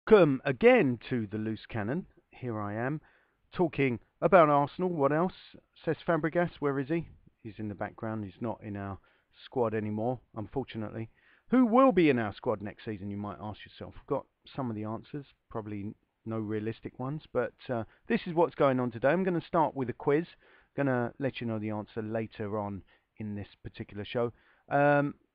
Welcome again to the Loose Cannon. Here I am, talking about Arsenal. What else? Says Fabregas, where is he? He's in the background. He's not in our squad anymore, unfortunately. Who will be in our squad next season, you might ask yourself. I've got some of the answers, probably no realistic ones, but this is what's going on today. I'm going to start with a quiz. Going to let you know the answer later on in this particular show.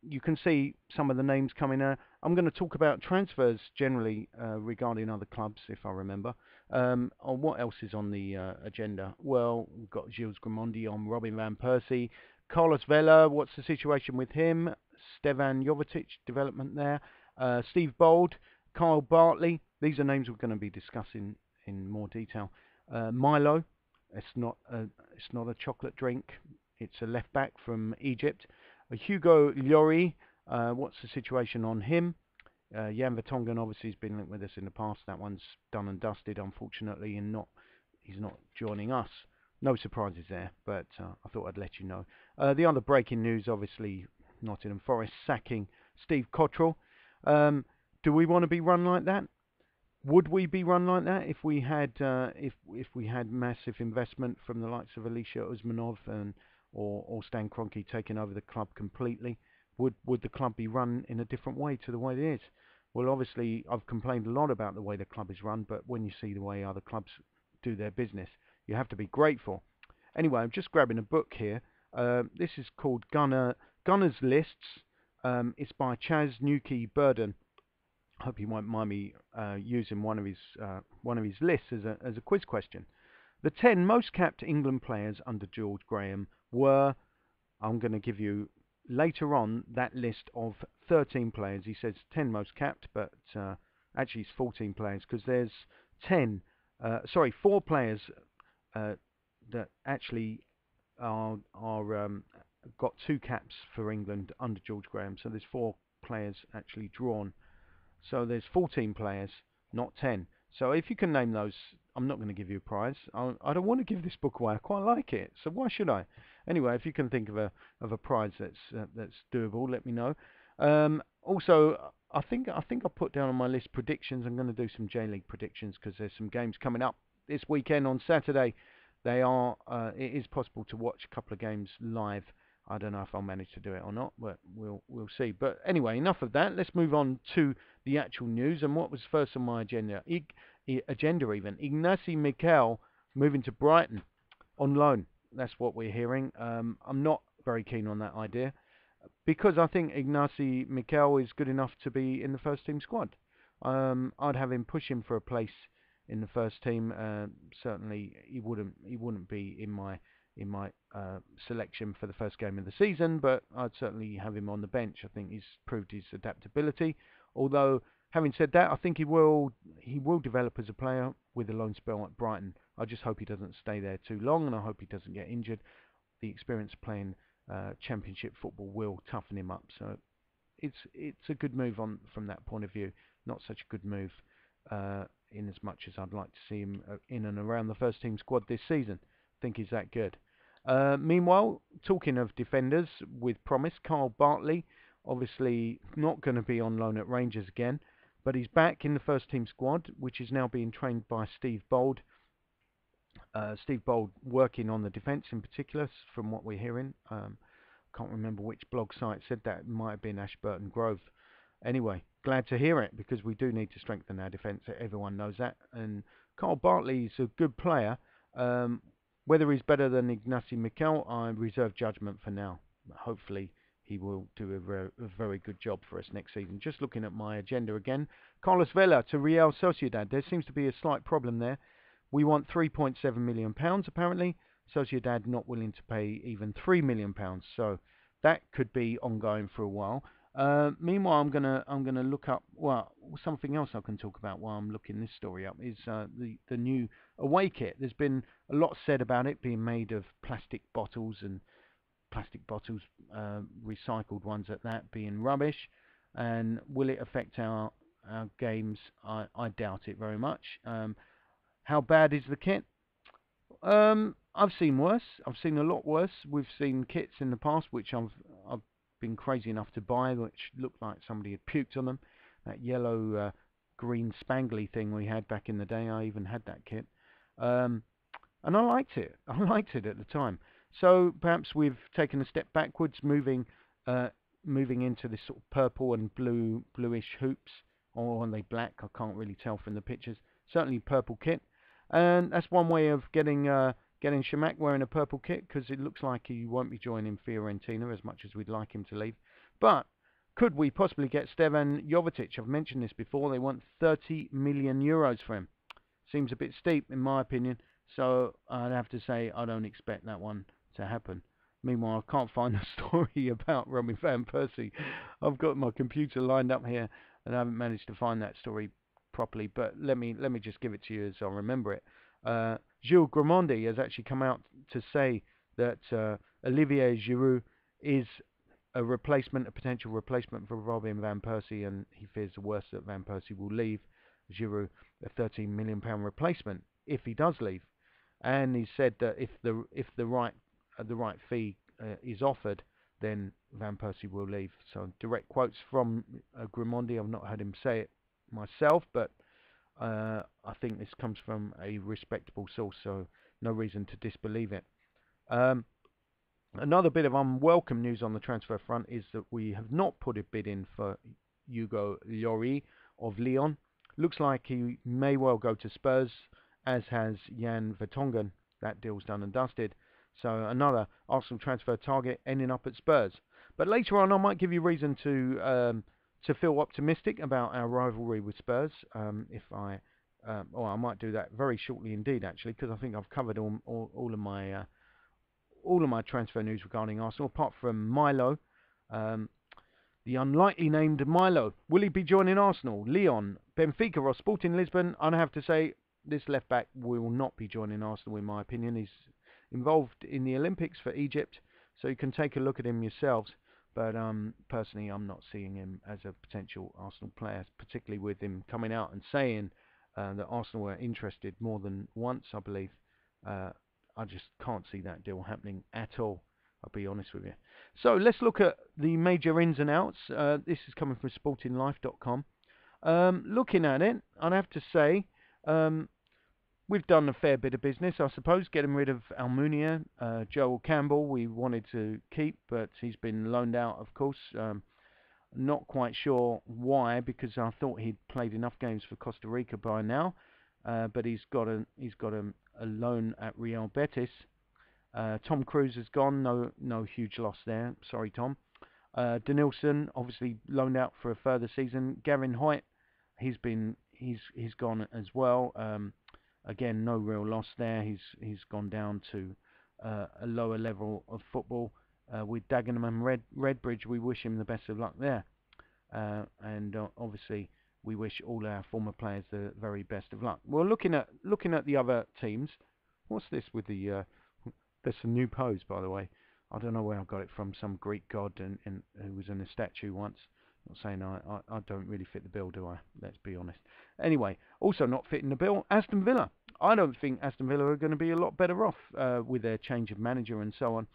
You can see some of the names coming out. I'm going to talk about transfers generally regarding other clubs, if I remember. On what else is on the agenda? Well, we've got Gilles Grimandi on Robin van Persie. Carlos Vela, what's the situation with him? Stevan Jovetic, development there. Steve Bould, Kyle Bartley. These are names we're going to be discussing in more detail. Milo, it's not a chocolate drink. It's a left back from Egypt. Hugo, Lloris, what's the situation on him? Jan Vertonghen obviously has been linked with us in the past. That one's done and dusted, unfortunately, and he's not joining us. No surprises there, but I thought I'd let you know. The other breaking news, obviously, Nottingham Forest sacking Steve Cottrell. Do we want to be run like that? Would we be run like that if we had if we had massive investment from the likes of Alisher Usmanov or Stan Kroenke taking over the club completely? Would the club be run in a different way to the way it is? Well, obviously, I've complained a lot about the way the club is run, but when you see the way other clubs do their business, you have to be grateful. Anyway, I'm just grabbing a book here. This is called Gunner's Lists. It's by Chas Newkey Burden. I hope you won't mind me using one of his lists as a quiz question. The 10 most capped England players under George Graham were, I'm going to give you later on that list of 13 players. He says 10 most capped, but actually it's 14 players because there's 4 players that actually got 2 caps for England under George Graham. So there's 4 players actually drawn. So there's 14 players, not 10. So if you can name those, I'm not going to give you a prize. I don't want to give this book away. I quite like it, so why should I? Anyway, if you can think of a prize that's doable, let me know. Also, I think I put down on my list predictions. I'm going to do some J-League predictions because there's some games coming up this weekend on Saturday. It is possible to watch a couple of games live. I don't know if I'll manage to do it or not, but we'll see. But anyway, enough of that. Let's move on to the actual news. And what was first on my agenda? Ignasi Miquel moving to Brighton on loan. That's what we're hearing. I'm not very keen on that idea because I think Ignasi Miquel is good enough to be in the first team squad. I'd have him push him for a place in the first team. Certainly, he wouldn't be in my selection for the first game of the season, but I'd certainly have him on the bench. I think he's proved his adaptability. Although, having said that, I think he will develop as a player with a loan spell at Brighton. I just hope he doesn't stay there too long, and I hope he doesn't get injured. The experience playing Championship football will toughen him up. So it's a good move from that point of view. Not such a good move in as much as I'd like to see him in and around the first team squad this season. I think he's that good. Meanwhile, talking of defenders with promise, Kyle Bartley, obviously not going to be on loan at Rangers again, but he's back in the first team squad, which is now being trained by Steve Bould. Steve Bould working on the defence in particular, from what we're hearing. Can't remember which blog site said that. It might have been Ashburton Grove. Anyway, glad to hear it because we do need to strengthen our defence. Everyone knows that. And Kyle Bartley is a good player. Whether he's better than Ignasi Miquel, I reserve judgment for now. Hopefully, he will do a very good job for us next season. Just looking at my agenda again. Carlos Vela to Real Sociedad. There seems to be a slight problem there. We want £3.7 million, apparently. Sociedad not willing to pay even £3 million. So that could be ongoing for a while. Meanwhile, I'm gonna look up something else I can talk about while I'm looking this story up is the new away kit. There's been a lot said about it being made of plastic bottles, recycled ones at that, being rubbish. And will it affect our games? I doubt it very much. How bad is the kit? I've seen worse. I've seen a lot worse. We've seen kits in the past which I've been crazy enough to buy, which looked like somebody had puked on them. That yellow green spangly thing we had back in the day. I even had that kit. And I liked it. I liked it at the time. So perhaps we've taken a step backwards, moving into this sort of purple and bluish hoops, or are they black? I can't really tell from the pictures. Certainly purple kit, and that's one way of getting Shamak wearing a purple kit, because it looks like he won't be joining Fiorentina as much as we'd like him to leave. But could we possibly get Stevan Jovetic? I've mentioned this before. They want 30 million euros for him. Seems a bit steep in my opinion. So I'd have to say I don't expect that one to happen. Meanwhile, I can't find a story about Robin van Persie. I've got my computer lined up here and I haven't managed to find that story properly. But let me just give it to you as I remember it. Gilles Grimandi has actually come out to say that Olivier Giroud is a potential replacement for Robin van Persie, and he fears the worst, that van Persie will leave Giroud, a £13 million replacement if he does leave. And he said that if the right fee is offered, then van Persie will leave. So direct quotes from Grimandi. I've not heard him say it myself, but I think this comes from a respectable source, so no reason to disbelieve it. Another bit of unwelcome news on the transfer front is that we have not put a bid in for Hugo Lloris of Lyon. Looks like he may well go to Spurs, as has Jan Vertonghen. That deal's done and dusted. So another Arsenal transfer target ending up at Spurs. But later on, I might give you reason to feel optimistic about our rivalry with Spurs. Or I might do that very shortly indeed, actually, because I think I've covered all of my transfer news regarding Arsenal, apart from Milo, the unlikely named Milo. Will he be joining Arsenal, Lyon, Benfica, or Sporting Lisbon? I have to say this left back will not be joining Arsenal, in my opinion. He's involved in the Olympics for Egypt, so you can take a look at him yourselves. But personally, I'm not seeing him as a potential Arsenal player, particularly with him coming out and saying that Arsenal were interested more than once, I believe. I just can't see that deal happening at all, I'll be honest with you. So let's look at the major ins and outs. This is coming from sportinglife.com. Looking at it, I'd have to say we've done a fair bit of business, I suppose, getting rid of Almunia. Joel Campbell we wanted to keep, but he's been loaned out, of course. Not quite sure why, because I thought he'd played enough games for Costa Rica by now. But he's got a loan at Real Betis. Tom Cruise has gone. No huge loss there. Sorry, Tom. Denilson obviously loaned out for a further season. Gavin Hoyt, he's gone as well. Again, no real loss there. He's gone down to a lower level of football. With Dagenham and Redbridge, we wish him the best of luck there. And obviously, we wish all our former players the very best of luck. Well, looking at the other teams, what's this with the? There's a new pose, by the way. I don't know where I got it from. Some Greek god and who was in a statue once. Not saying I don't really fit the bill, do I? Let's be honest. Anyway, also not fitting the bill, Aston Villa. I don't think Aston Villa are going to be a lot better off with their change of manager and so on.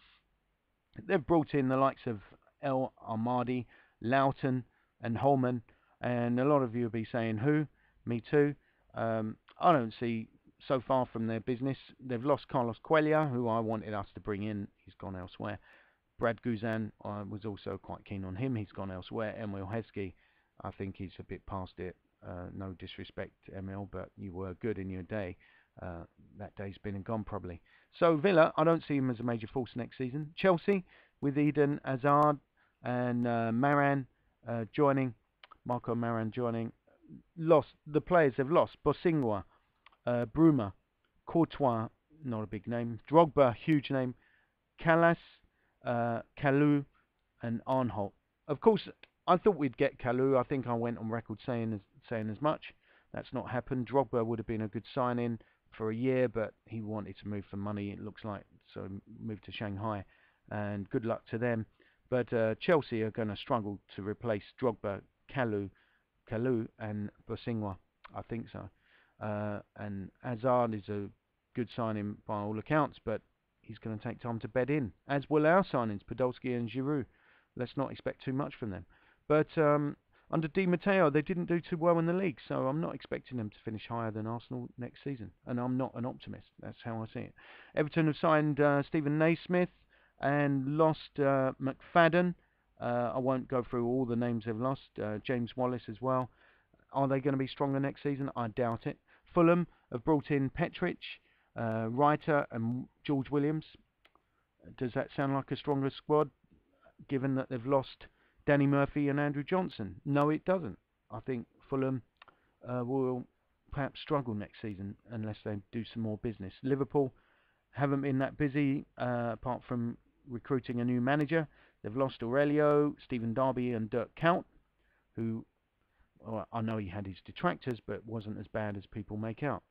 They've brought in the likes of El Armadi, Loughton, and Holman. And a lot of you will be saying, who? Me too. I don't see so far from their business. They've lost Carlos Cuellar, who I wanted us to bring in. He's gone elsewhere. Brad Guzan, I was also quite keen on him. He's gone elsewhere. Emil Heskey, I think he's a bit past it. No disrespect, Emil, but you were good in your day. That day's been and gone probably. So Villa, I don't see him as a major force next season. Chelsea, with Eden Hazard and Maran joining. Marco Maran joining. Lost the players they've lost. Bosingwa, Bruma, Courtois, not a big name. Drogba, huge name. Callas, Kalou, and Arnholt. Of course, I thought we'd get Kalou. I think I went on record saying as much. That's not happened. Drogba would have been a good sign-in for a year, but he wanted to move for money, it looks like, so moved to Shanghai. And good luck to them. But Chelsea are going to struggle to replace Drogba, Kalou, and Bosingwa. I think so. And Hazard is a good signing by all accounts, but he's going to take time to bed in, as will our signings, Podolski and Giroud. Let's not expect too much from them. But under Di Matteo, they didn't do too well in the league, so I'm not expecting them to finish higher than Arsenal next season. And I'm not an optimist. That's how I see it. Everton have signed Stephen Naismith and lost McFadden. I won't go through all the names they've lost. James Wallace as well. Are they going to be stronger next season? I doubt it. Fulham have brought in Petric, Reiter and George Williams. Does that sound like a stronger squad, given that they've lost Danny Murphy and Andrew Johnson? No, it doesn't. I think Fulham will perhaps struggle next season unless they do some more business. Liverpool haven't been that busy, apart from recruiting a new manager. They've lost Aurelio, Stephen Darby and Dirk Kuyt, who, well, I know he had his detractors, but wasn't as bad as people make out.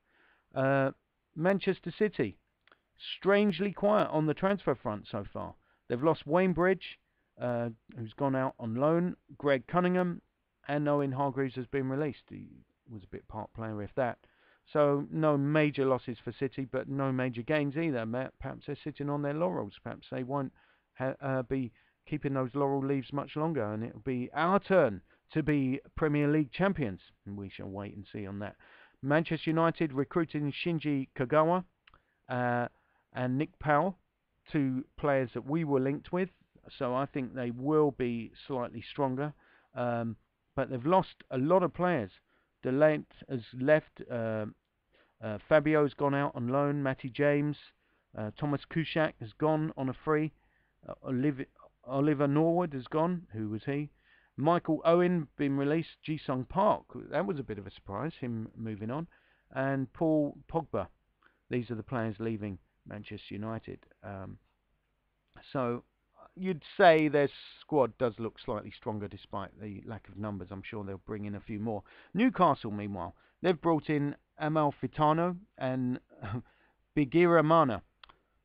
Manchester City, strangely quiet on the transfer front so far. They've lost Wayne Bridge, who's gone out on loan. Greg Cunningham and Owen Hargreaves has been released. He was a bit part player, if that. So no major losses for City, but no major gains either. Perhaps they're sitting on their laurels. Perhaps they won't be keeping those laurel leaves much longer, and it'll be our turn to be Premier League champions. And we shall wait and see on that. Manchester United recruiting Shinji Kagawa and Nick Powell, two players that we were linked with. So I think they will be slightly stronger. But they've lost a lot of players. Delent has left. Fabio's gone out on loan. Matty James. Thomas Kuszak has gone on a free. Oliver Norwood has gone. Who was he? Michael Owen been released. Ji-sung Park. That was a bit of a surprise, him moving on. And Paul Pogba. These are the players leaving Manchester United. So you'd say their squad does look slightly stronger despite the lack of numbers. I'm sure they'll bring in a few more. Newcastle, meanwhile, they've brought in Amalfitano and Bigira Mana.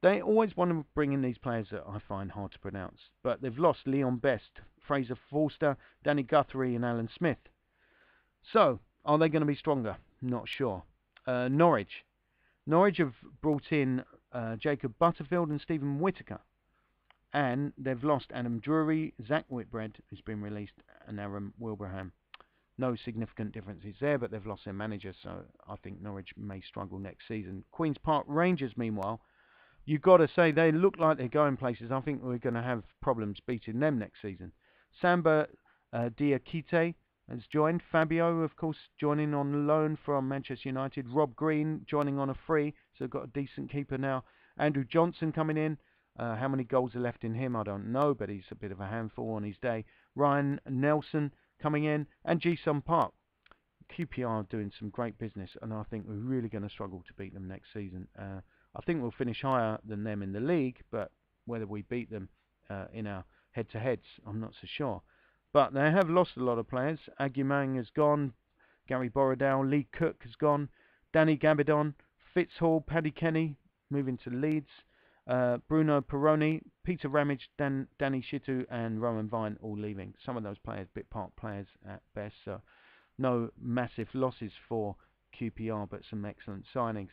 They always want to bring in these players that I find hard to pronounce. But they've lost Leon Best, Fraser Forster, Danny Guthrie and Alan Smith. So, are they going to be stronger? Not sure. Norwich. Norwich have brought in Jacob Butterfield and Stephen Whittaker. And they've lost Adam Drury, Zach Whitbread, who's been released, and Aaron Wilbraham. No significant differences there, but they've lost their manager, so I think Norwich may struggle next season. Queen's Park Rangers, meanwhile, you've got to say they look like they're going places. I think we're going to have problems beating them next season. Samba Diakite has joined. Fabio, of course, joining on loan from Manchester United. Rob Green joining on a free, so they've got a decent keeper now. Andrew Johnson coming in. How many goals are left in him, I don't know, but he's a bit of a handful on his day. Ryan Nelson coming in, and Ji-sung Park. QPR are doing some great business, and I think we're really going to struggle to beat them next season. I think we'll finish higher than them in the league, but whether we beat them in our head-to-heads, I'm not so sure. But they have lost a lot of players. Agumang has gone. Gary Borrowdale, Lee Cook has gone. Danny Gabidon, Fitzhall, Paddy Kenny moving to Leeds. Bruno Peroni, Peter Ramage, Danny Shitu and Rowan Vine all leaving. Some of those players, bit part players at best, so no massive losses for QPR, but some excellent signings.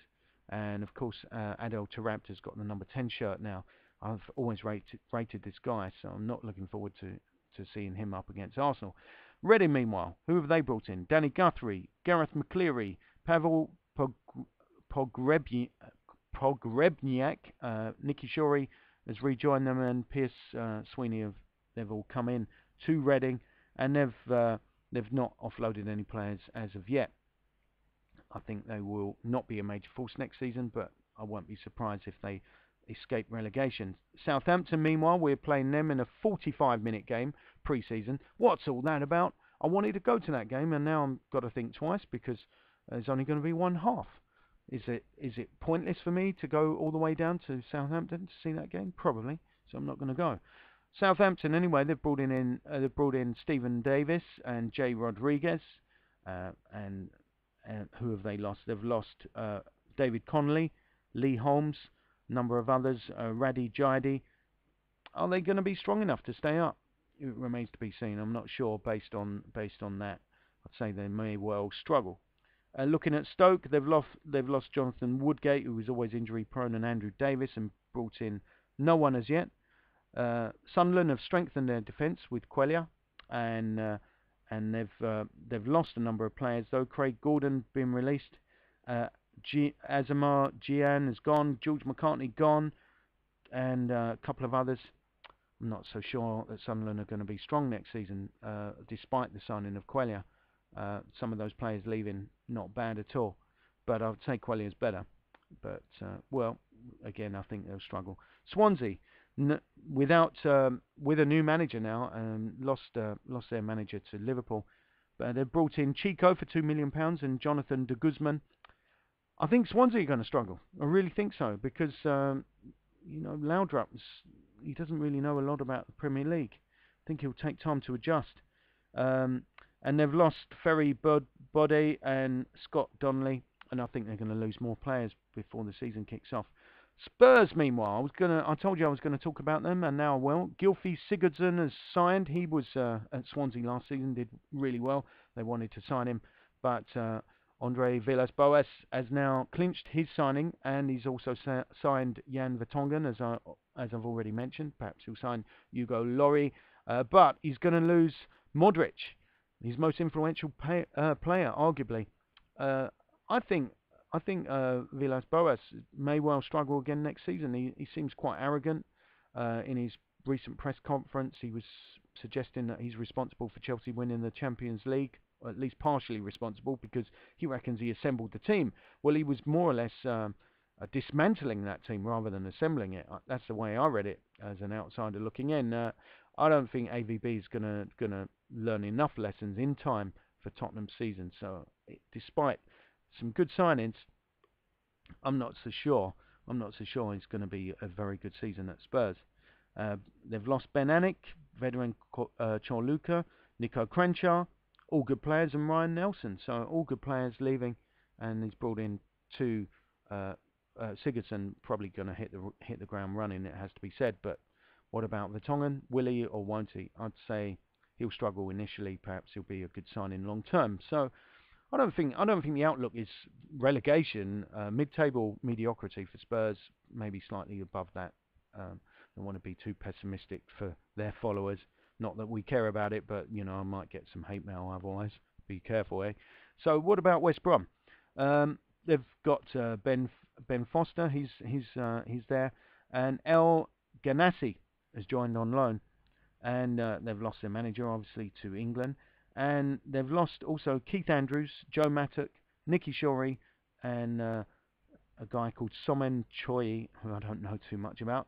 And of course, Adel Tarapta's got the number 10 shirt now. I've always rated this guy, so I'm not looking forward to seeing him up against Arsenal. Reading, meanwhile, who have they brought in? Danny Guthrie, Gareth McCleary, Pavel Pogrebniak, Nicky Shorey has rejoined them, and Pierce Sweeney they've all come in to Reading, and they've not offloaded any players as of yet. I think they will not be a major force next season, but I won't be surprised if they escape relegation. Southampton, meanwhile, we're playing them in a 45-minute game pre-season. What's all that about? I wanted to go to that game, and now I've got to think twice because there's only going to be one half. Is it pointless for me to go all the way down to Southampton to see that game? Probably. So I'm not going to go. Southampton, anyway, they've brought in Stephen Davis and Jay Rodriguez, and who have they lost? They've lost David Connolly, Lee Holmes, a number of others, Radhi Jaidi. Are they going to be strong enough to stay up? It remains to be seen. I'm not sure based on that. I'd say they may well struggle. Looking at Stoke, they've lost Jonathan Woodgate, who was always injury prone, and Andrew Davis, and brought in no one as yet. Sunderland have strengthened their defence with Quelia and and they've lost a number of players though. Craig Gordon been released. Azamar Gian is gone. George McCartney gone, and a couple of others. I'm not so sure that Sunderland are going to be strong next season, despite the signing of Quelia. Some of those players leaving, not bad at all, but I would say Quelia is better. But well, again, I think they'll struggle. Swansea, with a new manager now, and lost their manager to Liverpool, but they've brought in Chico for £2 million and Jonathan de Guzman. I think Swansea are going to struggle. I really think so, because Laudrup, he doesn't really know a lot about the Premier League. I think he'll take time to adjust. And they've lost Ferry Bode and Scott Donnelly, and I think they're going to lose more players before the season kicks off. Spurs, meanwhile, I told you I was going to talk about them, and now I will. Gylfi Sigurdsson has signed. He was at Swansea last season, did really well. They wanted to sign him, but Andre Villas-Boas has now clinched his signing, and he's also signed Jan Vertonghen, as I've already mentioned. Perhaps he'll sign Hugo Lloris, but he's going to lose Modric, his most influential player, arguably. I think Villas-Boas may well struggle again next season. He seems quite arrogant. In his recent press conference, he was suggesting that he's responsible for Chelsea winning the Champions League, or at least partially responsible, because he reckons he assembled the team. Well, he was more or less dismantling that team rather than assembling it. That's the way I read it as an outsider looking in. I don't think AVB is gonna learn enough lessons in time for Tottenham's season. So, despite some good signings, I'm not so sure it's going to be a very good season at Spurs. They've lost Ben Anik, Vedran Chorluka, Nico Crenshaw, all good players, and Ryan Nelson. So all good players leaving, and he's brought in two. Sigurdsson probably going to hit the ground running, it has to be said. But what about Vertonghen? Will he or won't he? I'd say he'll struggle initially. Perhaps he'll be a good signing long term. So I don't think the outlook is relegation, mid-table mediocrity for Spurs, maybe slightly above that. Don't want to be too pessimistic for their followers. Not that we care about it, but I might get some hate mail otherwise. Be careful, eh? So what about West Brom? They've got Ben Foster. He's there, and El Ganassi has joined on loan, and they've lost their manager obviously to England. And they've lost also Keith Andrews, Joe Mattock, Nicky Shorey, and a guy called Somen Choi, who I don't know too much about.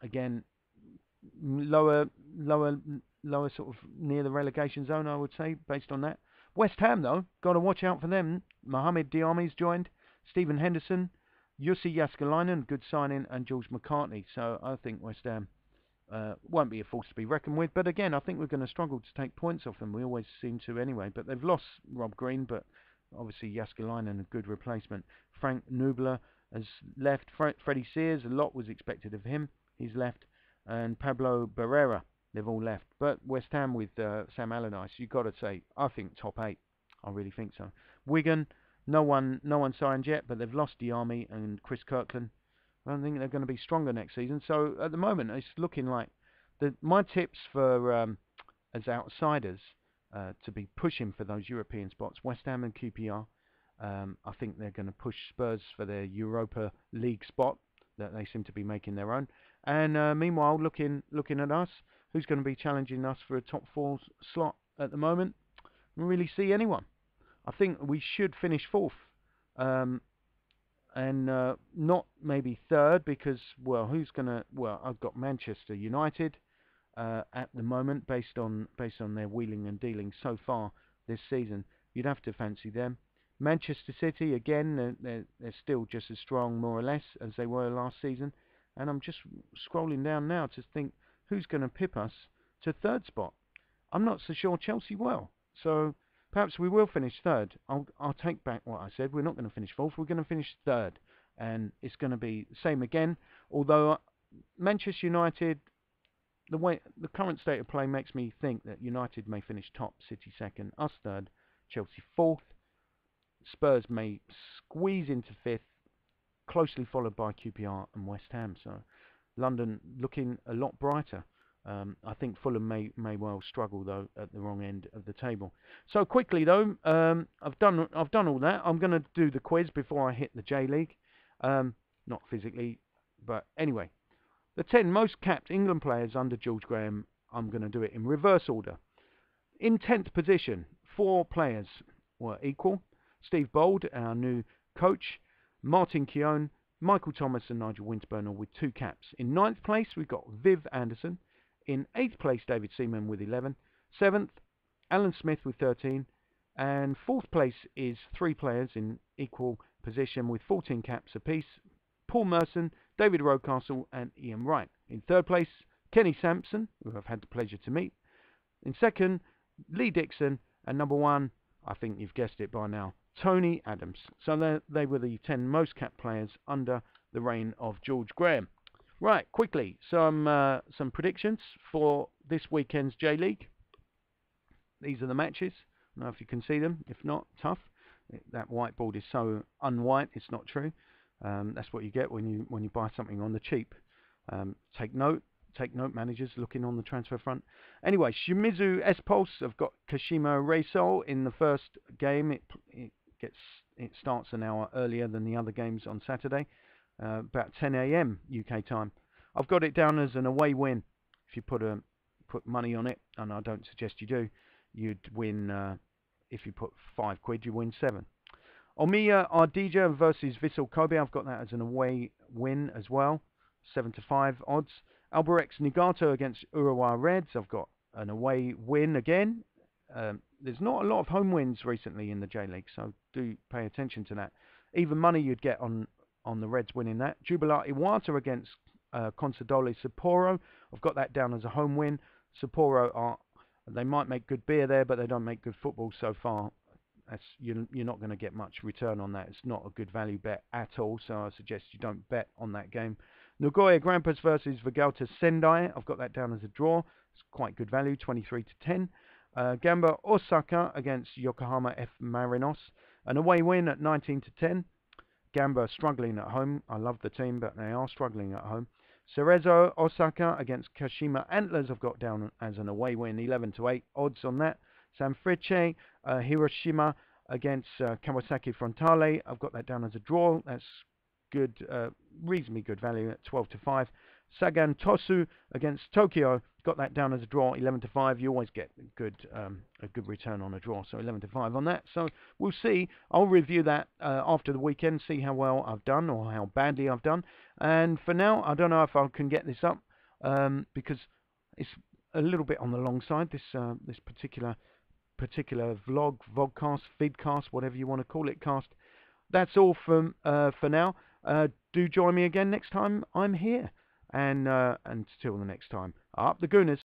Again, lower sort of near the relegation zone, I would say, based on that. West Ham, though, got to watch out for them. Mohamed Diami's joined, Stephen Henderson, Jussi Jääskeläinen, good signing, and George McCartney. So I think West Ham won't be a force to be reckoned with, but again, I think we're going to struggle to take points off them. We always seem to anyway, but they've lost Rob Green, but obviously Jääskeläinen, a good replacement. Frank Nubler has left. Freddie Sears, a lot was expected of him. He's left. And Pablo Barrera, they've all left. But West Ham with Sam Allardyce, you've got to say, I think top 8. I really think so. Wigan, no one signed yet, but they've lost Diami and Chris Kirkland. I don't think they're going to be stronger next season. So at the moment, it's looking like my tips for as outsiders to be pushing for those European spots, West Ham and QPR. I think they're going to push Spurs for their Europa League spot that they seem to be making their own. And meanwhile, looking at us, who's going to be challenging us for a top 4 slot at the moment? I don't really see anyone. I think we should finish 4th. And not maybe 3rd, because, well, who's going to... Well, I've got Manchester United at the moment, based on their wheeling and dealing so far this season. You'd have to fancy them. Manchester City, again, they're still just as strong, more or less, as they were last season. And I'm just scrolling down now to think who's going to pip us to 3rd spot. I'm not so sure Chelsea will. So perhaps we will finish 3rd. I'll take back what I said. We're not going to finish 4th. We're going to finish 3rd. And it's going to be the same again. Although Manchester United, the current state of play makes me think that United may finish top, City 2nd, us 3rd, Chelsea 4th. Spurs may squeeze into 5th, closely followed by QPR and West Ham. So London looking a lot brighter I think Fulham may well struggle though at the wrong end of the table. So quickly though, I've done all that. I'm going to do the quiz before I hit the J League. Not physically, but anyway, the 10 most capped England players under George Graham. I'm going to do it in reverse order. In 10th position, 4 players were equal. Steve Bould, our new coach, Martin Keown, Michael Thomas and Nigel Winterburn with 2 caps. In 9th place, we've got Viv Anderson. In 8th place, David Seaman with 11. 7th, Alan Smith with 13. And 4th place is 3 players in equal position with 14 caps apiece. Paul Merson, David Rocastle and Ian Wright. In 3rd place, Kenny Sampson, who I've had the pleasure to meet. In 2nd, Lee Dixon. And number 1, I think you've guessed it by now, Tony Adams. So they were the 10 most capped players under the reign of George Graham. Right, quickly, some predictions for this weekend's J League. These are the matches. I don't know if you can see them. If not, tough. That whiteboard is so unwhite, it's not true. That's what you get when you buy something on the cheap. Take note, managers looking on the transfer front. Anyway, Shimizu S-Pulse have got Kashima Reysol in the first game. It starts an hour earlier than the other games on Saturday. About 10 AM UK time. I've got it down as an away win. If you put money on it, and I don't suggest you do, you'd win. If you put £5, you win 7. Omiya Ardija versus Vissel Kobe. I've got that as an away win as well. 7-5 odds. Albirex Niigata against Urawa Reds. I've got an away win again. There's not a lot of home wins recently in the J League, so do pay attention to that. Even money you'd get on the Reds winning that. Jubilat Iwata against Consadole Sapporo. I've got that down as a home win. Sapporo they might make good beer there, but they don't make good football so far. You're not going to get much return on that. It's not a good value bet at all, so I suggest you don't bet on that game. Nagoya Grampus versus Vegalta Sendai. I've got that down as a draw. It's quite good value, 23-10. Gamba Osaka against Yokohama F Marinos. An away win at 19-10. Gamba struggling at home. I love the team, but they are struggling at home. Cerezo Osaka against Kashima Antlers. I've got down as an away win, 11-8 odds on that. Sanfrecce Hiroshima against Kawasaki Frontale. I've got that down as a draw. That's good, reasonably good value at 12-5. Sagan Tosu against Tokyo. Got that down as a draw, 11-5. You always get a good return on a draw, so 11-5 on that. So we'll see. I'll review that after the weekend, see how well I've done or how badly I've done. And for now, I don't know if I can get this up because it's a little bit on the long side. This particular vodcast, feedcast, whatever you want to call it, cast. That's all for now. Do join me again next time I'm here. And until the next time, up the Gooners.